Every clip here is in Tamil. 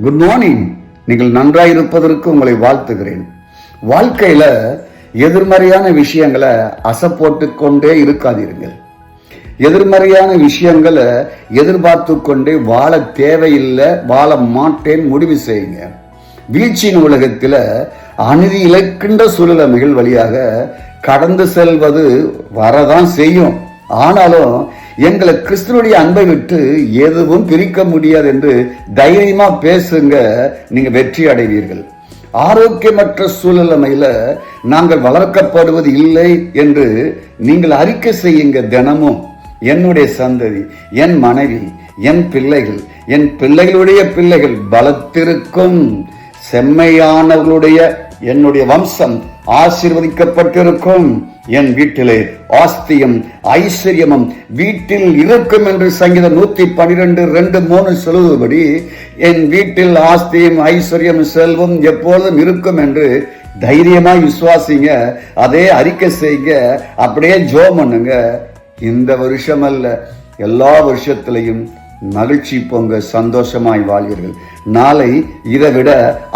Good morning. நீங்கள் நன்றாயிருப்பதற்கு உங்களை வாழ்த்துகிறேன். வாழ்க்கையில எதிர்மறையான விஷயங்களை அசைப்போட்டு கொண்டே இருக்காதீர்கள். எதிர்மறையான விஷயங்களை எதிர்பார்த்து கொண்டே வாழ தேவையில்லை, வாழ மாட்டேன் முடிவு செய்யுங்க. வீழ்ச்சியின் உலகத்தில் அநீதி இழைக்கின்ற சூழ்நிலைகள் வழியாக கடந்து செல்வது வரதான் செய்யும். ஆனாலும் எங்களை கிறிஸ்துவனுடைய அன்பை விட்டு எதுவும் பிரிக்க முடியாது என்று தைரியமா பேசுங்க, நீங்க வெற்றி அடைவீர்கள். ஆரோக்கியமற்ற சூழ்நிலைமையில நாங்கள் வளர்க்கப்படுவது இல்லை என்று நீங்கள் அறிக்கை செய்யுங்க. தினமும் என்னுடைய சந்ததி, என் மனைவி, என் பிள்ளைகள், என் பிள்ளைகளுடைய பிள்ளைகள் பலத்திருக்கும். செம்மையானவர்களுடைய என்னுடைய வம்சம் ஆசீர்வதிக்கப்பட்டிருக்கும். என் வீட்டிலே ஆஸ்தியம் ஐஸ்வர்யமும் வீட்டில் இருக்கும் என்று சங்கீதம் 112:2-3 சொல்லுவபடி என் வீட்டில் ஆஸ்தியம் ஐஸ்வர்யம் செல்வம் எப்பொழுதும் இருக்கும் என்று தைரியமா விசுவாசிங்க. அதே அறிக்கை செய்யுங்க, அப்படியே ஜெபம் பண்ணுங்க. இந்த வருஷம் அல்ல, எல்லா வருஷத்திலையும் மகிழ்ச்சி பொங்க சந்தோஷமாய் வாழ்வீர்கள். நாளை இதை விட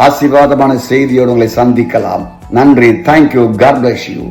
ஆசீர்வாதமான செய்தியோடு உங்களை சந்திக்கலாம். நன்றி. தேங்க்யூ. God bless you.